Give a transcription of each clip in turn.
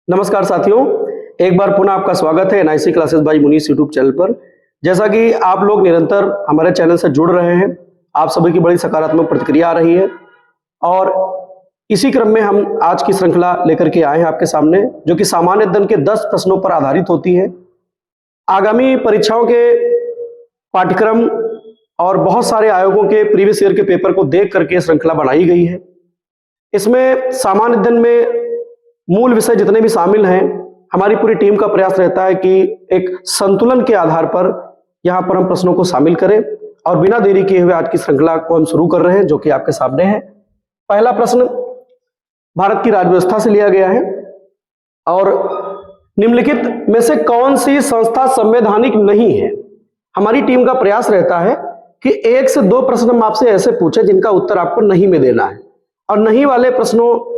नमस्कार साथियों, एक बार पुनः आपका स्वागत है NIC classes by Munis YouTube channel पर। जैसा कि आप लोग निरंतर हमारे चैनल से जुड़ रहे हैं, आप सभी की बड़ी सकारात्मक प्रतिक्रिया आ रही है और इसी क्रम में हम आज की श्रृंखला लेकर के आए हैं आपके सामने, जो कि सामान्य अध्ययन के 10 प्रश्नों पर आधारित होती है। आगामी परीक्षाओं के पाठ्यक्रम और बहुत सारे आयोगों के प्रीवियस ईयर के पेपर को देख करके श्रृंखला बनाई गई है। इसमें सामान्य अध्ययन में मूल विषय जितने भी शामिल हैं, हमारी पूरी टीम का प्रयास रहता है कि एक संतुलन के आधार पर यहाँ पर हम प्रश्नों को शामिल करें और बिना देरी किए हुए आज की श्रृंखला को हम शुरू कर रहे हैं, जो कि आपके सामने है। पहला प्रश्न भारत की राज्य व्यवस्था से लिया गया है और निम्नलिखित में से कौन सी संस्था संवैधानिक नहीं है। हमारी टीम का प्रयास रहता है कि 1 से 2 प्रश्न हम आपसे ऐसे पूछे जिनका उत्तर आपको नहीं में देना है, और नहीं वाले प्रश्नों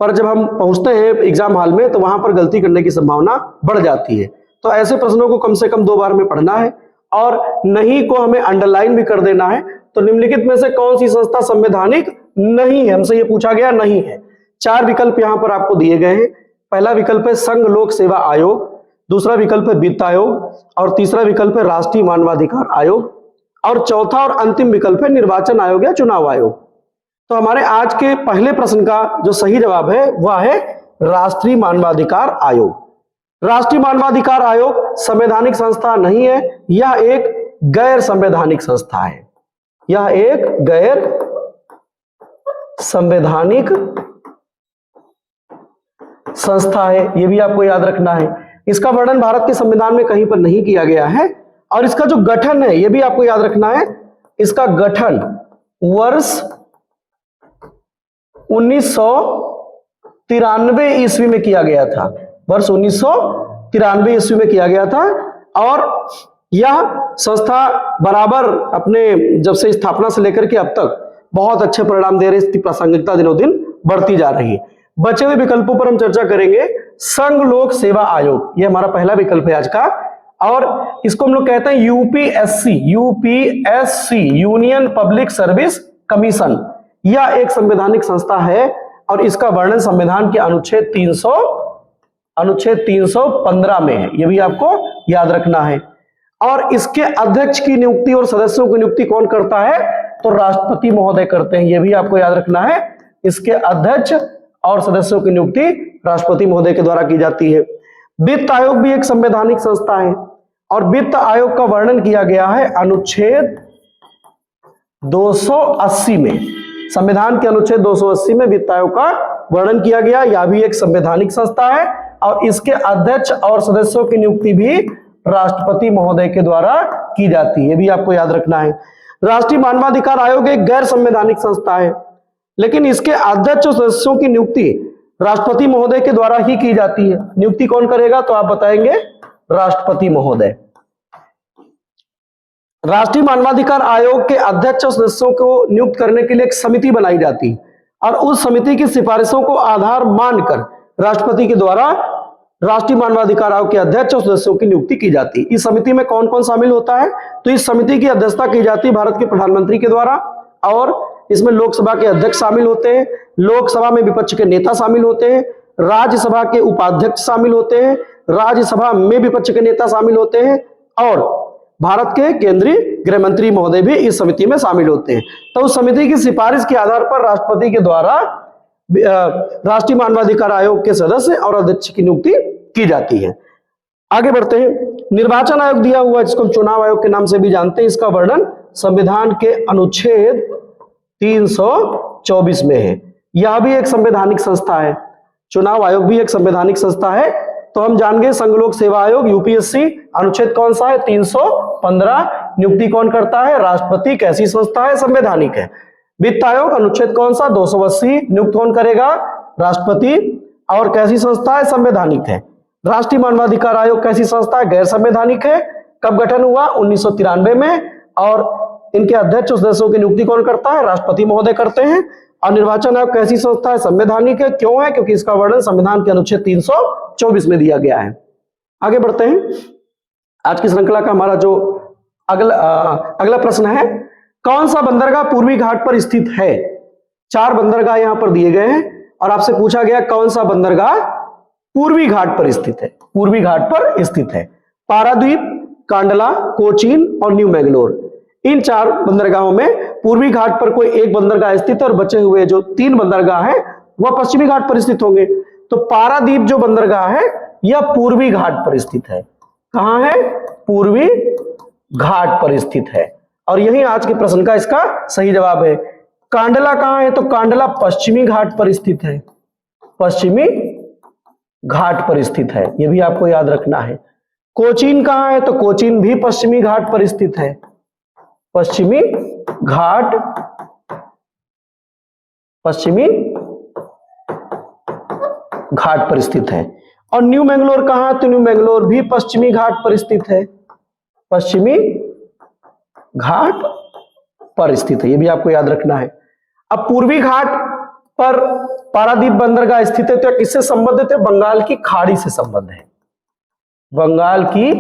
पर जब हम पहुंचते हैं एग्जाम हॉल में तो वहां पर गलती करने की संभावना बढ़ जाती है। तो ऐसे प्रश्नों को कम से कम 2 बार में पढ़ना है और नहीं को हमें अंडरलाइन भी कर देना है। तो निम्नलिखित में से कौन सी संस्था संवैधानिक नहीं है, हमसे ये पूछा गया नहीं है। 4 विकल्प यहाँ पर आपको दिए गए हैं। पहला विकल्प है संघ लोक सेवा आयोग, दूसरा विकल्प है वित्त आयोग और तीसरा विकल्प है राष्ट्रीय मानवाधिकार आयोग और चौथा और अंतिम विकल्प है निर्वाचन आयोग या चुनाव आयोग। तो हमारे आज के पहले प्रश्न का जो सही जवाब है वह है राष्ट्रीय मानवाधिकार आयोग। राष्ट्रीय मानवाधिकार आयोग संवैधानिक संस्था नहीं है, यह एक गैर संवैधानिक संस्था है। यह एक गैर संवैधानिक संस्था है, यह भी आपको याद रखना है। इसका वर्णन भारत के संविधान में कहीं पर नहीं किया गया है और इसका जो गठन है यह भी आपको याद रखना है। इसका गठन वर्ष 1993 ईस्वी में किया गया था। वर्ष 1993 ईस्वी में किया गया था और यह संस्था बराबर अपने जब से स्थापना से लेकर के अब तक बहुत अच्छे परिणाम दे रही है। इसकी प्रासंगिकता दिनों दिन बढ़ती जा रही है। बचे हुए विकल्पों पर हम चर्चा करेंगे। संघ लोक सेवा आयोग, यह हमारा पहला विकल्प है आज का, और इसको हम लोग कहते हैं UPSC, union public service commission. यह एक संवैधानिक संस्था है और इसका वर्णन संविधान के अनुच्छेद 315 में है, यह भी आपको याद रखना है। और इसके अध्यक्ष की नियुक्ति और सदस्यों की नियुक्ति कौन करता है? तो राष्ट्रपति महोदय करते हैं, यह भी आपको याद रखना है। इसके अध्यक्ष और सदस्यों की नियुक्ति राष्ट्रपति महोदय के द्वारा की जाती है। वित्त आयोग भी एक संवैधानिक संस्था है और वित्त आयोग का वर्णन किया गया है अनुच्छेद 280 में। संविधान के अनुच्छेद 280 में वित्त आयोग का वर्णन किया गया। यह भी एक संवैधानिक संस्था है और इसके अध्यक्ष और सदस्यों की नियुक्ति भी राष्ट्रपति महोदय के द्वारा की जाती है, यह भी आपको याद रखना है। राष्ट्रीय मानवाधिकार आयोग एक गैर संवैधानिक संस्था है, लेकिन इसके अध्यक्ष और सदस्यों की नियुक्ति राष्ट्रपति महोदय के द्वारा ही की जाती है। नियुक्ति कौन करेगा? तो आप बताएंगे राष्ट्रपति महोदय। राष्ट्रीय मानवाधिकार आयोग के अध्यक्ष और सदस्यों को नियुक्त करने के लिए एक समिति बनाई जाती है और उस समिति की सिफारिशों को आधार मानकर राष्ट्रपति के द्वारा राष्ट्रीय मानवाधिकार आयोग के अध्यक्ष और सदस्यों की नियुक्ति की जाती है। इस समिति में कौन कौन शामिल होता है? तो इस समिति की अध्यक्षता की जाती है भारत के प्रधानमंत्री के द्वारा और इसमें लोकसभा के अध्यक्ष शामिल होते हैं, लोकसभा में विपक्ष के नेता शामिल होते हैं, राज्यसभा के उपाध्यक्ष शामिल होते हैं, राज्यसभा में विपक्ष के नेता शामिल होते हैं और भारत के केंद्रीय गृह मंत्री महोदय भी इस समिति में शामिल होते हैं। तो उस समिति की सिफारिश के आधार पर राष्ट्रपति के द्वारा राष्ट्रीय मानवाधिकार आयोग के सदस्य और अध्यक्ष की नियुक्ति की जाती है। आगे बढ़ते हैं। निर्वाचन आयोग दिया हुआ, जिसको हम चुनाव आयोग के नाम से भी जानते हैं, इसका वर्णन संविधान के अनुच्छेद 324 में है। यह भी एक संवैधानिक संस्था है। चुनाव आयोग भी एक संवैधानिक संस्था है। तो हम जान गए संघ लोक सेवा आयोग यूपीएससी, अनुच्छेद कौन सा है? 315। नियुक्ति कौन करता है? राष्ट्रपति। कैसी संस्था है? संवैधानिक है। वित्त आयोग अनुच्छेद कौन सा? 280। नियुक्त कौन करेगा? राष्ट्रपति। और कैसी संस्था है? संवैधानिक है। राष्ट्रीय मानवाधिकार आयोग कैसी संस्था है? गैर संवैधानिक है। कब गठन हुआ? 1993 में। और इनके अध्यक्ष और सदस्यों की नियुक्ति कौन करता है? राष्ट्रपति महोदय करते हैं। और निर्वाचन आयोग कैसी संस्था है? संवैधानिक है। क्यों है? क्योंकि इसका वर्णन संविधान के अनुच्छेद 324 में दिया गया है। आगे बढ़ते हैं। आज की श्रृंखला का हमारा जो अगला प्रश्न है, कौन सा बंदरगाह पूर्वी घाट पर स्थित है? 4 बंदरगाह यहां पर दिए गए हैं और आपसे पूछा गया कौन सा बंदरगाह पूर्वी घाट पर स्थित है, पूर्वी घाट पर स्थित है। पारादीप, कांडला, कोचीन और न्यू मैंगलोर, इन 4 बंदरगाहों में पूर्वी घाट पर कोई एक बंदरगाह स्थित है और बचे हुए जो 3 बंदरगाह हैं वह पश्चिमी घाट पर स्थित होंगे। तो पारादीप जो बंदरगाह है यह पूर्वी घाट पर स्थित है। कहां है? पूर्वी घाट पर स्थित है और यही आज के प्रश्न का इसका सही जवाब है। कांडला कहां है? तो कांडला पश्चिमी घाट पर स्थित है, पश्चिमी घाट पर स्थित है, यह भी आपको याद रखना है। कोचीन कहां है? तो कोचीन भी पश्चिमी घाट पर स्थित है, पश्चिमी घाट, पश्चिमी घाट पर स्थित है। और न्यू मैंगलोर कहां है? तो न्यू मैंगलोर भी पश्चिमी घाट पर स्थित है, पश्चिमी घाट पर स्थित है, यह भी आपको याद रखना है। अब पूर्वी घाट पर पारादीप बंदरगाह स्थित है तो किससे संबंधित है? बंगाल की खाड़ी से संबंध है, बंगाल की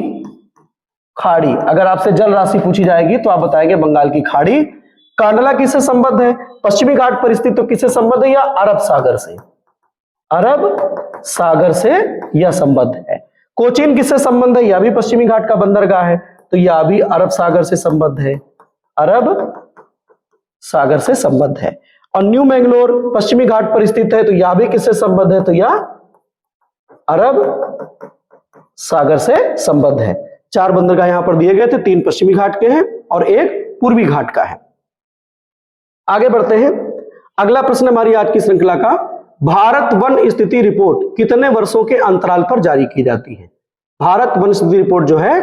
खाड़ी। अगर आपसे जल राशि पूछी जाएगी तो आप बताएंगे बंगाल की खाड़ी। कांडला किससे संबंध है? पश्चिमी घाट पर स्थित, तो किससे संबंध है? या अरब सागर से, अरब सागर से यह संबंध है। कोचीन किससे संबंध है? यह भी पश्चिमी घाट का बंदरगाह है तो यह भी अरब सागर से संबंध है, अरब सागर से संबंध है। और न्यू मैंगलोर पश्चिमी घाट पर स्थित है तो यह भी किससे संबंध है? तो यह अरब सागर से संबंध है। 4 बंदरगाह यहां पर दिए गए थे, 3 पश्चिमी घाट के हैं और 1 पूर्वी घाट का है। आगे बढ़ते हैं। अगला प्रश्न हमारी आज की श्रृंखला का, भारत वन स्थिति रिपोर्ट कितने वर्षों के अंतराल पर जारी की जाती है? भारत वन स्थिति रिपोर्ट जो है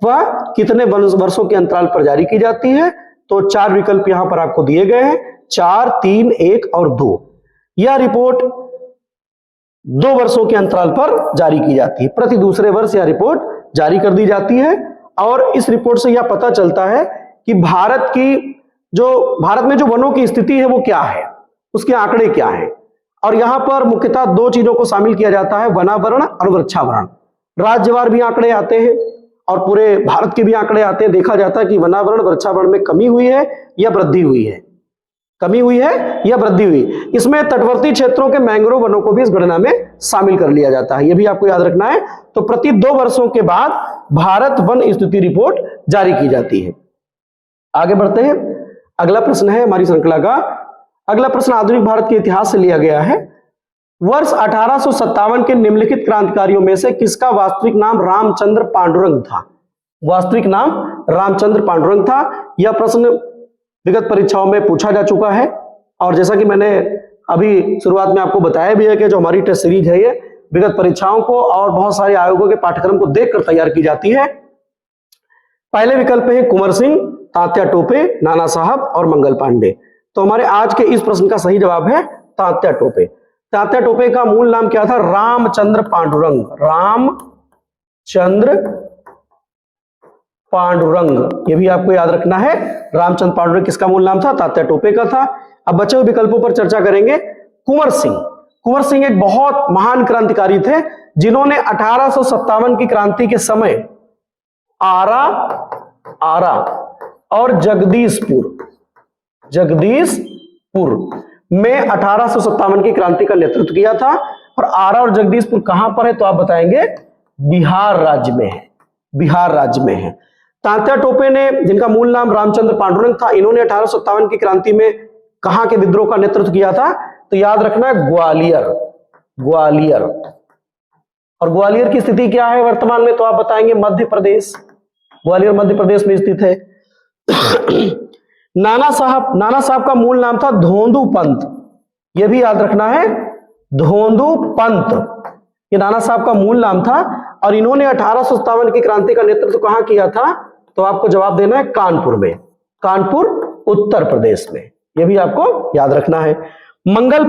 वह कितने वर्षों के अंतराल पर जारी की जाती है? तो 4 विकल्प यहां पर आपको दिए गए हैं, 4, 3, 1 और 2। यह रिपोर्ट 2 वर्षों के अंतराल पर जारी की जाती है, प्रति दूसरे वर्ष यह रिपोर्ट जारी कर दी जाती है। और इस रिपोर्ट से यह पता चलता है कि भारत में जो वनों की स्थिति है वो क्या है, उसके आंकड़े क्या है। और यहां पर मुख्यतः 2 चीजों को शामिल किया जाता है, वनावरण और वृक्षावरण। राज्यवार भी आंकड़े आते हैं और पूरे भारत के भी आंकड़े आते हैं। देखा जाता है कि वनावरण वृक्षावरण में कमी हुई है या वृद्धि हुई है, कमी हुई है या वृद्धि हुई। इसमें तटवर्ती क्षेत्रों के मैंग्रोव वनों को भी इस गणना में शामिल कर लिया जाता है, यह भी आपको याद रखना है। तो प्रति 2 वर्षों के बाद भारत वन स्थिति रिपोर्ट जारी की जाती है। आगे बढ़ते हैं। अगला प्रश्न है हमारी श्रृंखला का, अगला प्रश्न आधुनिक भारत के इतिहास से लिया गया है। वर्ष 1857 के निम्नलिखित क्रांतिकारियों में से किसका वास्तविक नाम रामचंद्र पांडुरंग था? वास्तविक नाम रामचंद्र पांडुरंग था। यह प्रश्न विगत परीक्षाओं में पूछा जा चुका है और जैसा कि मैंने अभी शुरुआत में आपको बताया भी है कि जो हमारी टेस्ट सीरीज है ये विगत परीक्षाओं को और बहुत सारे आयोगों के पाठ्यक्रम को देखकर तैयार की जाती है। पहले विकल्प है कुंवर सिंह, तात्या टोपे, नाना साहब और मंगल पांडे। तो हमारे आज के इस प्रश्न का सही जवाब है तात्या टोपे। तात्या टोपे का मूल नाम क्या था? रामचंद्र पांडुरंग, रामचंद्र पांडुरंग, ये भी आपको याद रखना है। रामचंद्र पांडुरंग किसका मूल नाम था? तात्या टोपे का था। अब बचे हुए विकल्पों पर चर्चा करेंगे। कुंवर सिंह, कुंवर सिंह एक बहुत महान क्रांतिकारी थे जिन्होंने 1857 की क्रांति के समय आरा और जगदीशपुर में 1857 की क्रांति का नेतृत्व किया था। और आरा और जगदीशपुर कहां पर है? तो आप बताएंगे बिहार राज्य में है, बिहार राज्य में है। तात्या टोपे ने, जिनका मूल नाम रामचंद्र पांडुरंग था, इन्होंने 1857 की क्रांति में कहां के विद्रोह का नेतृत्व किया था? तो याद रखना है ग्वालियर। और ग्वालियर की स्थिति क्या है वर्तमान में? तो आप बताएंगे मध्य प्रदेश, ग्वालियर मध्य प्रदेश में स्थित है। नाना साहब का मूल नाम था धोंदू पंत, यह भी याद रखना है, धोंदू पंत, ये नाना साहब का मूल नाम था। और इन्होंने 1857 की क्रांति का नेतृत्व कहां किया था? तो आपको जवाब देना है कानपुर में, कानपुर उत्तर प्रदेश में, यह भी आपको याद रखना है। मंगल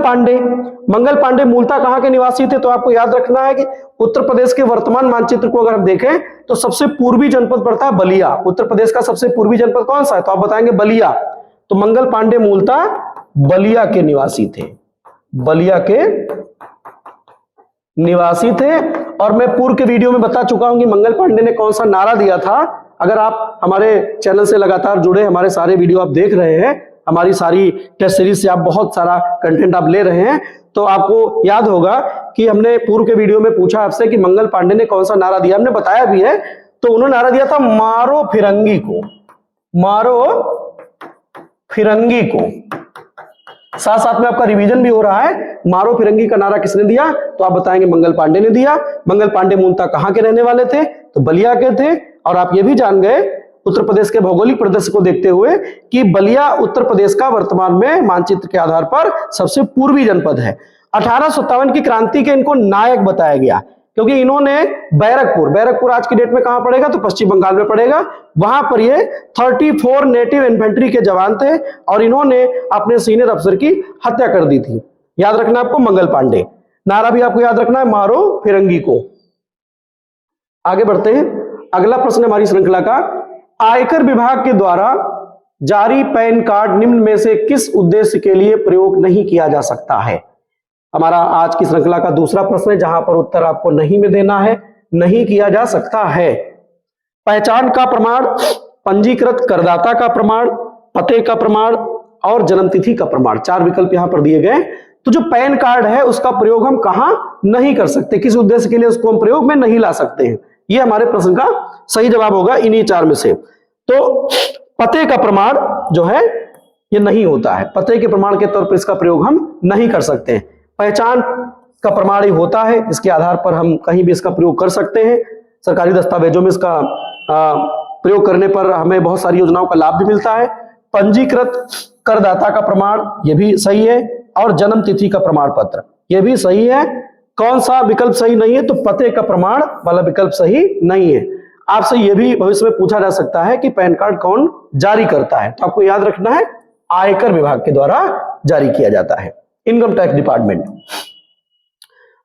पांडे मूलतः कहां के निवासी थे? तो आपको याद रखना है कि उत्तर प्रदेश के वर्तमान मानचित्र को अगर हम देखें तो सबसे पूर्वी जनपद पड़ता है बलिया। उत्तर प्रदेश का सबसे पूर्वी जनपद कौन सा है? तो आप बताएंगे बलिया। तो मंगल पांडे मूलतः बलिया के निवासी थे, बलिया के निवासी थे। और मैं पूर्व के वीडियो में बता चुका हूं कि मंगल पांडे ने कौन सा नारा दिया था। अगर आप हमारे चैनल से लगातार जुड़े, हमारे सारे वीडियो आप देख रहे हैं हमारी सारी टेस्ट सीरीज से आप बहुत सारा कंटेंट आप ले रहे हैं, तो आपको याद होगा कि हमने पूर्व के वीडियो में पूछा आपसे कि मंगल पांडे ने कौन सा नारा दिया, हमने बताया भी है। तो उन्होंने नारा दिया था मारो फिरंगी को, मारो फिरंगी को। साथ साथ में आपका रिवीजन भी हो रहा है। मारो फिरंगी का नारा किसने दिया, तो आप बताएंगे मंगल पांडे ने दिया। मंगल पांडे मूलतः कहां के रहने वाले थे, तो बलिया के थे। और आप ये भी जान गए उत्तर प्रदेश के भौगोलिक परिदृश्य को देखते हुए कि बलिया उत्तर प्रदेश का वर्तमान में मानचित्र के आधार पर सबसे पूर्वी जनपद है। 1857 की क्रांति के इनको नायक बताया गया, क्योंकि इन्होंने बैरकपुर आज की डेट में कहां पड़ेगा, तो पश्चिम बंगाल में पड़ेगा। वहां पर ये 34 नेटिव इन्फेंट्री के जवान थे और इन्होंने अपने सीनियर अफसर की हत्या कर दी थी। याद रखना आपको मंगल पांडे। नारा भी आपको याद रखना है, मारो फिरंगी को। आगे बढ़ते हैं। अगला प्रश्न हमारी श्रृंखला का, आयकर विभाग के द्वारा जारी पैन कार्ड निम्न में से किस उद्देश्य के लिए प्रयोग नहीं किया जा सकता है। हमारा आज की श्रृंखला का दूसरा प्रश्न है, जहां पर उत्तर आपको नहीं में देना है। नहीं किया जा सकता है पहचान का प्रमाण, पंजीकृत करदाता का प्रमाण, पते का प्रमाण और जन्मतिथि का प्रमाण। 4 विकल्प यहां पर दिए गए। तो जो पैन कार्ड है उसका प्रयोग हम कहां नहीं कर सकते, किस उद्देश्य के लिए उसको हम प्रयोग में नहीं ला सकते हैं, ये हमारे प्रश्न का सही जवाब होगा इन्हीं 4 में से। तो पते का प्रमाण जो है ये नहीं होता है, पते के प्रमाण के तौर पर इसका प्रयोग हम नहीं कर सकते हैं। पहचान का प्रमाण ही होता है, इसके आधार पर हम कहीं भी इसका प्रयोग कर सकते हैं। सरकारी दस्तावेजों में इसका प्रयोग करने पर हमें बहुत सारी योजनाओं का लाभ भी मिलता है। पंजीकृत करदाता का प्रमाण ये भी सही है, और जन्म तिथि का प्रमाण पत्र ये भी सही है। कौन सा विकल्प सही नहीं है, तो पते का प्रमाण वाला विकल्प सही नहीं है। आपसे यह भी भविष्य में पूछा जा सकता है कि पैन कार्ड कौन जारी करता है, तो आपको याद रखना है आयकर विभाग के द्वारा जारी किया जाता है, इनकम टैक्स डिपार्टमेंट।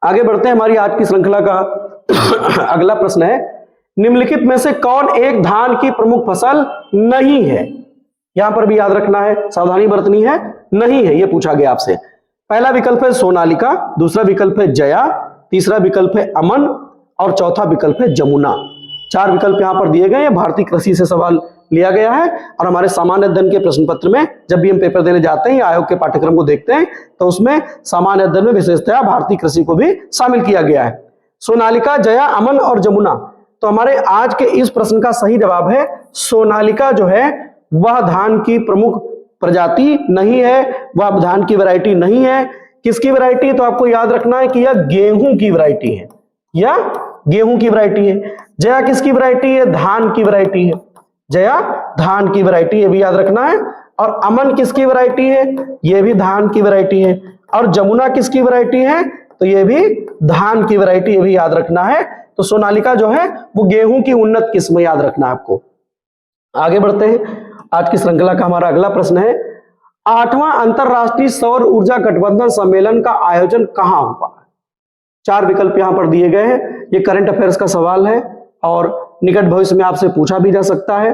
आगे बढ़ते हैं। हमारी आज की श्रृंखला का अगला प्रश्न है, निम्नलिखित में से कौन एक धान की प्रमुख फसल नहीं है। यहां पर भी याद रखना है, सावधानी बरतनी है, नहीं है, यह पूछा गया आपसे। पहला विकल्प है सोनालिका, दूसरा विकल्प है जया, तीसरा विकल्प है अमन और चौथा विकल्प है जमुना। 4 विकल्प यहां पर दिए गए हैं। भारतीय कृषि से सवाल लिया गया है और हमारे सामान्य अध्ययन के प्रश्न पत्र में जब भी हम पेपर देने जाते हैं, आयोग के पाठ्यक्रम को देखते हैं, तो उसमें सामान्य अध्ययन में विशेषतया भारतीय कृषि को भी शामिल किया गया है। सोनालिका, जया, अमन और जमुना। तो हमारे आज के इस प्रश्न का सही जवाब है सोनालिका जो है वह धान की प्रमुख प्रजाति नहीं है, वह धान की वैरायटी नहीं है। किसकी वैरायटी है, तो आपको याद रखना है कि यह गेहूं की वैरायटी है, यह गेहूं की वैरायटी है। जया किसकी वैरायटी है, धान की वैरायटी है, जया धान की वैरायटी है, भी याद रखना है। और अमन किसकी वैरायटी है, यह भी धान की वैरायटी है। और जमुना किसकी वैरायटी है, तो यह भी धान की वैरायटी, ये भी याद रखना है। तो सोनालिका जो है वो गेहूं की उन्नत किस्म, याद रखना है आपको। आगे बढ़ते हैं। आज की श्रृंखला का हमारा अगला प्रश्न है, 8वां अंतरराष्ट्रीय सौर ऊर्जा गठबंधन सम्मेलन का आयोजन कहां हुआ। 4 विकल्प यहां पर दिए गए हैं। ये करंट अफेयर्स का सवाल है और निकट भविष्य में आपसे पूछा भी जा सकता है।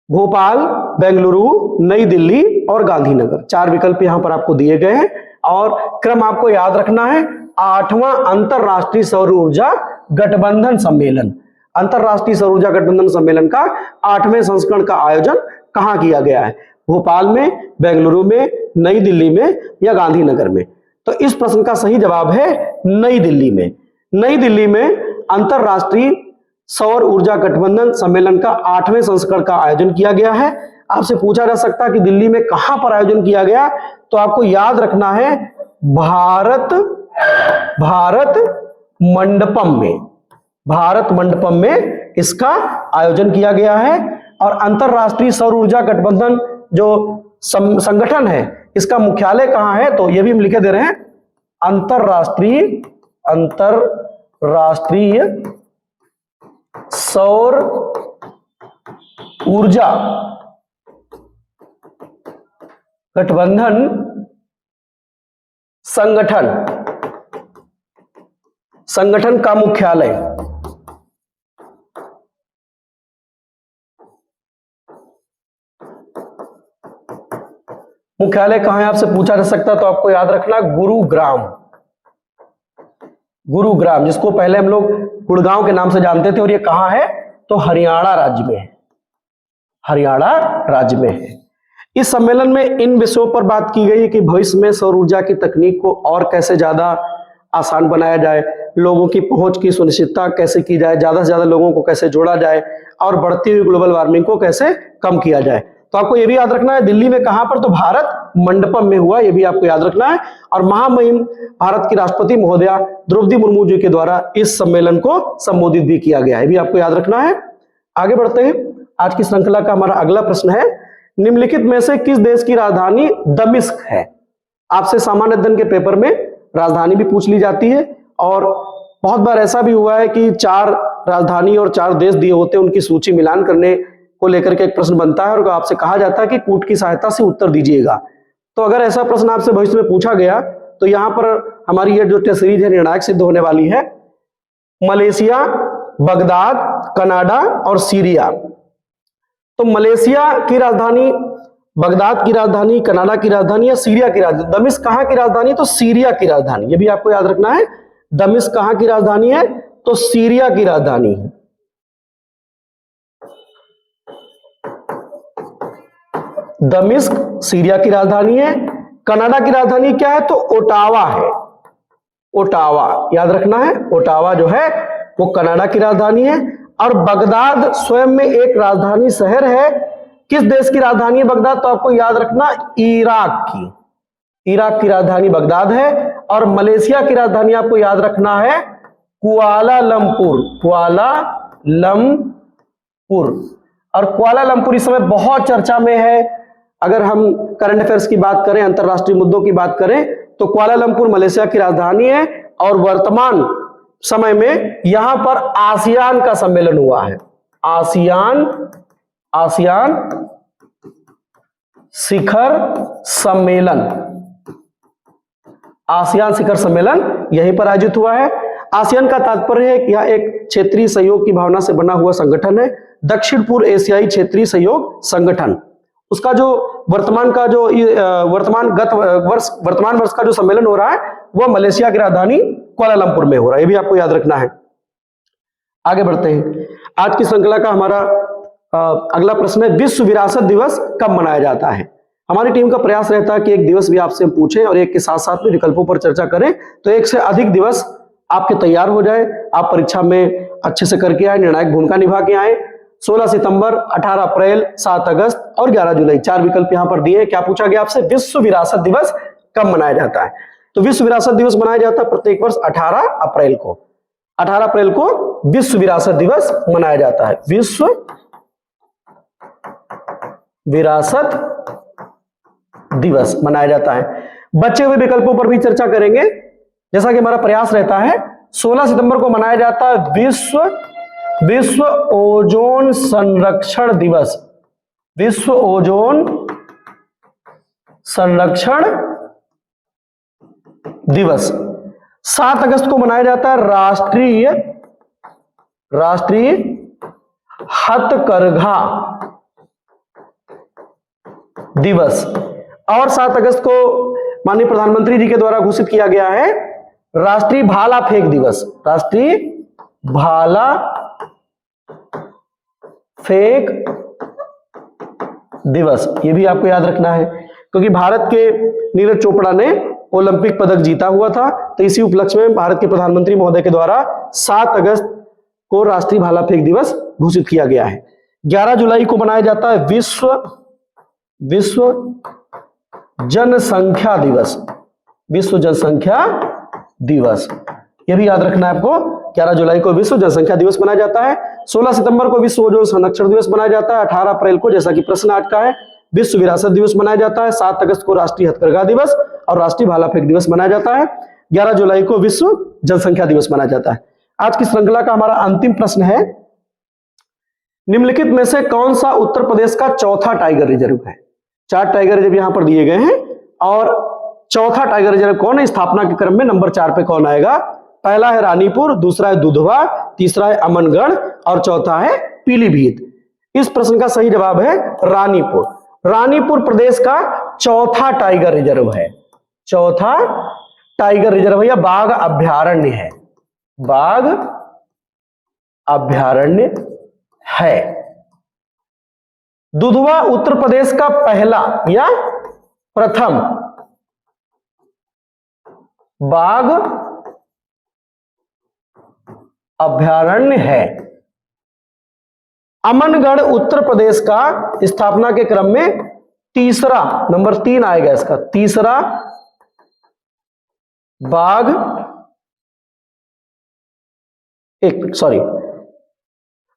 भोपाल, बेंगलुरु, नई दिल्ली और गांधीनगर। 4 विकल्प यहां पर आपको दिए गए हैं और क्रम आपको याद रखना है। 8वां अंतरराष्ट्रीय सौर ऊर्जा गठबंधन सम्मेलन, अंतरराष्ट्रीय सौर ऊर्जा गठबंधन सम्मेलन का 8वें संस्करण का आयोजन कहां किया गया है, भोपाल में, बेंगलुरु में, नई दिल्ली में या गांधीनगर में। तो इस प्रश्न का सही जवाब है नई दिल्ली में। नई दिल्ली में अंतरराष्ट्रीय सौर ऊर्जा गठबंधन सम्मेलन का 8वें संस्करण का आयोजन किया गया है। आपसे पूछा जा सकता है कि दिल्ली में कहां पर आयोजन किया गया, तो आपको याद रखना है भारत मंडपम में, भारत मंडपम में इसका आयोजन किया गया है। और अंतरराष्ट्रीय सौर ऊर्जा गठबंधन जो संगठन है इसका मुख्यालय कहां है, तो यह भी हम लिखे दे रहे हैं, अंतरराष्ट्रीय सौर ऊर्जा गठबंधन संगठन का मुख्यालय कहां है आपसे पूछा जा सकता है, तो आपको याद रखना गुरुग्राम, जिसको पहले हम लोग गुड़गांव के नाम से जानते थे, और ये कहां है, तो हरियाणा राज्य में है, हरियाणा राज्य में है। इस सम्मेलन में इन विषयों पर बात की गई कि भविष्य में सौर ऊर्जा की तकनीक को और कैसे ज्यादा आसान बनाया जाए, लोगों की पहुंच की सुनिश्चितता कैसे की जाए, ज्यादा से ज्यादा लोगों को कैसे जोड़ा जाए और बढ़ती हुई ग्लोबल वार्मिंग को कैसे कम किया जाए। तो आपको यह भी याद रखना है, दिल्ली में कहां पर, तो भारत मंडपम में हुआ, यह भी आपको याद रखना है। और महामहिम भारत की राष्ट्रपति महोदया द्रौपदी मुर्मू जी के द्वारा इस सम्मेलन को संबोधित भी किया गया है, भी आपको याद रखना है। आगे बढ़ते हैं। आज की श्रृंखला का हमारा अगला प्रश्न है, निम्नलिखित में से किस देश की राजधानी दमिश्क है? आपसे सामान्य अध्ययन के पेपर में राजधानी भी पूछ ली जाती है और बहुत बार ऐसा भी हुआ है कि 4 राजधानी और 4 देश दिए होते हैं, उनकी सूची मिलान करने को लेकर के एक प्रश्न बनता है और आपसे कहा जाता है कि कूट की सहायता से उत्तर दीजिएगा। तो अगर ऐसा प्रश्न आपसे भविष्य में पूछा गया तो यहां पर हमारी ये जो टेस्ट सीरीज है निर्णायक सिद्ध होने वाली है। मलेशिया, बगदाद, कनाडा और सीरिया। तो मलेशिया की राजधानी, बगदाद की राजधानी, कनाडा की राजधानी या सीरिया की राजधानी? दमिश्क कहां की राजधानी? तो सीरिया की राजधानी, ये भी आपको याद रखना है। दमिश्क कहां की राजधानी है? तो सीरिया की राजधानी है। दमिश्क सीरिया की राजधानी है। कनाडा की राजधानी क्या है? तो ओटावा है। ओटावा याद रखना है, ओटावा जो है वो कनाडा की राजधानी है। और बगदाद स्वयं में एक राजधानी शहर है। किस देश की राजधानी है बगदाद? तो आपको याद रखना, इराक की। इराक की राजधानी बगदाद है। और मलेशिया की राजधानी आपको याद रखना है कुआलालंपुर। कुआलालंपुर। और कुआलालंपुर इस समय बहुत चर्चा में है। अगर हम करंट अफेयर्स की बात करें, अंतरराष्ट्रीय मुद्दों की बात करें, तो कुआलालंपुर मलेशिया की राजधानी है। और वर्तमान समय में यहां पर आसियान का सम्मेलन हुआ है। आसियान शिखर सम्मेलन, आसियान शिखर सम्मेलन यहीं पर आयोजित हुआ है। आसियान का तात्पर्य है कि यह एक क्षेत्रीय सहयोग की भावना से बना हुआ संगठन है, दक्षिण पूर्व एशियाई क्षेत्रीय सहयोग संगठन। उसका जो वर्तमान वर्ष का जो सम्मेलन हो रहा है वह मलेशिया की राजधानी कुआलालंपुर में हो रहा है, ये भी आपको याद रखना है। आगे बढ़ते हैं। आज की श्रृंखला का हमारा अगला प्रश्न है, विश्व विरासत दिवस कब मनाया जाता है? हमारी टीम का प्रयास रहता है कि एक दिवस भी आपसे पूछें और एक के साथ साथ में विकल्पों पर चर्चा करें, तो एक से अधिक दिवस आपके तैयार हो जाए, आप परीक्षा में अच्छे से करके आए, निर्णायक भूमिका निभा के आए। 16 सितंबर, 18 अप्रैल, 7 अगस्त और 11 जुलाई, 4 विकल्प यहां पर दिए। क्या पूछा गया आपसे? विश्व विरासत दिवस कब मनाया जाता है? तो विश्व विरासत दिवस मनाया जाता है प्रत्येक वर्ष 18 अप्रैल को। 18 अप्रैल को विश्व विरासत दिवस मनाया जाता है। विश्व विरासत दिवस मनाया जाता है। बचे हुए विकल्पों पर भी चर्चा करेंगे, जैसा कि हमारा प्रयास रहता है। 16 सितंबर को मनाया जाता है विश्व ओजोन संरक्षण दिवस। विश्व ओजोन संरक्षण दिवस। 7 अगस्त को मनाया जाता है राष्ट्रीय हथकरघा दिवस। और 7 अगस्त को माननीय प्रधानमंत्री जी के द्वारा घोषित किया गया है राष्ट्रीय भाला फेंक दिवस। राष्ट्रीय भाला फेंक दिवस, ये भी आपको याद रखना है, क्योंकि भारत के नीरज चोपड़ा ने ओलंपिक पदक जीता हुआ था। तो इसी उपलक्ष्य में भारत के प्रधानमंत्री महोदय के द्वारा 7 अगस्त को राष्ट्रीय भाला फेंक दिवस घोषित किया गया है। 11 जुलाई को मनाया जाता है विश्व जनसंख्या दिवस। विश्व जनसंख्या दिवस, यह भी याद रखना है आपको। 11 जुलाई को विश्व जनसंख्या दिवस मनाया जाता है। 16 सितंबर को विश्व ओजोन संरक्षण दिवस मनाया जाता है। 18 अप्रैल को, जैसा कि प्रश्न आज का है, विश्व विरासत दिवस मनाया जाता है। 7 अगस्त को राष्ट्रीय हथकरघा दिवस और राष्ट्रीय भाला फेंक दिवस मनाया जाता है। 11 जुलाई को विश्व जनसंख्या दिवस मनाया जाता है। आज की श्रृंखला का हमारा अंतिम प्रश्न है, निम्नलिखित में से कौन सा उत्तर प्रदेश का चौथा टाइगर रिजर्व है? 4 टाइगर रिजर्व यहां पर दिए गए हैं और चौथा टाइगर रिजर्व कौन है? स्थापना के क्रम में नंबर 4 पे कौन आएगा? पहला है रानीपुर, दूसरा है दुधवा, तीसरा है अमनगढ़ और चौथा है पीलीभीत। इस प्रश्न का सही जवाब है रानीपुर। रानीपुर प्रदेश का चौथा टाइगर रिजर्व है। चौथा टाइगर रिजर्व या बाघ अभ्यारण्य है। बाघ अभ्यारण्य है। दुधवा उत्तर प्रदेश का पहला या प्रथम बाघ अभयारण्य है। अमनगढ़ उत्तर प्रदेश का स्थापना के क्रम में तीसरा, नंबर 3 आएगा इसका, तीसरा बाघ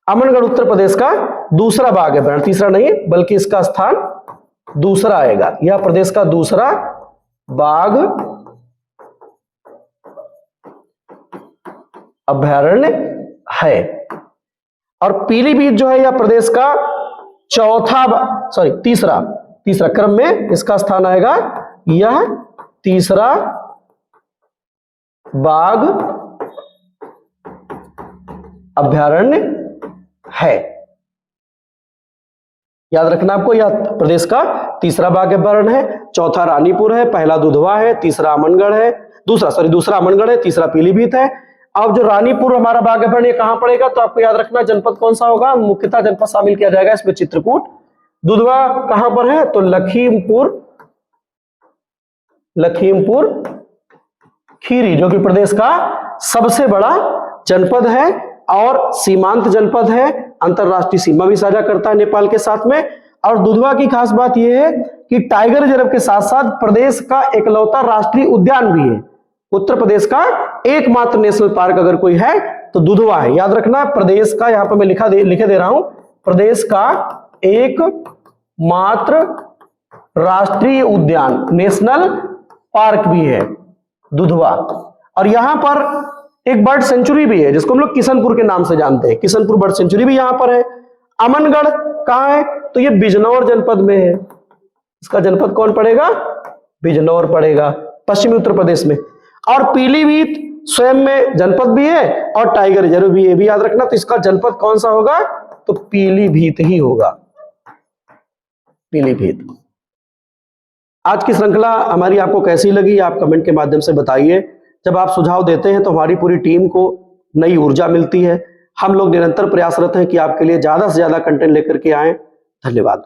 अमनगढ़ उत्तर प्रदेश का दूसरा बाघ अभयारण्य, तीसरा नहीं बल्कि इसका स्थान दूसरा आएगा। यह प्रदेश का दूसरा बाघ अभयारण्य है। और पीलीभीत जो है यह प्रदेश का तीसरा क्रम में इसका स्थान आएगा। यह तीसरा बाघ अभयारण्य है। याद रखना आपको, यह प्रदेश का तीसरा बाघ अभयारण्य है। चौथा रानीपुर है, पहला दुधवा है, तीसरा अमनगढ़ है, दूसरा अमनगढ़ है, तीसरा पीलीभीत है। अब जो रानीपुर हमारा बाघ अभयारण्य कहां पड़ेगा, तो आपको याद रखना जनपद कौन सा होगा, मुख्यतः जनपद शामिल किया जाएगा इसमें चित्रकूट। दुधवा कहां पर है, तो लखीमपुर खीरी, जो कि प्रदेश का सबसे बड़ा जनपद है और सीमांत जनपद है, अंतरराष्ट्रीय सीमा भी साझा करता है नेपाल के साथ में। और दुधवा की खास बात यह है कि टाइगर रिजर्व के साथ साथ प्रदेश का एकलौता राष्ट्रीय उद्यान भी है। उत्तर प्रदेश का एकमात्र नेशनल पार्क अगर कोई है तो दुधवा है। याद रखना, प्रदेश का, यहां पर मैं लिखे दे रहा हूं, प्रदेश का एकमात्र राष्ट्रीय उद्यान, नेशनल पार्क भी है दुधवा। और यहां पर एक बर्ड सेंचुरी भी है जिसको हम लोग किशनपुर के नाम से जानते हैं, किशनपुर बर्ड सेंचुरी भी यहां पर है। अमनगढ़ कहां है, तो ये बिजनौर जनपद में है। इसका जनपद कौन पड़ेगा, बिजनौर पड़ेगा, पश्चिमी उत्तर प्रदेश में। और पीलीभीत स्वयं में जनपद भी है और टाइगर रिजर्व भी है, भी याद रखना। तो इसका जनपद कौन सा होगा, तो पीलीभीत ही होगा, पीलीभीत। आज की श्रृंखला हमारी आपको कैसी लगी, आप कमेंट के माध्यम से बताइए। जब आप सुझाव देते हैं तो हमारी पूरी टीम को नई ऊर्जा मिलती है। हम लोग निरंतर प्रयासरत हैं कि आपके लिए ज्यादा से ज्यादा कंटेंट लेकर के आएं। धन्यवाद।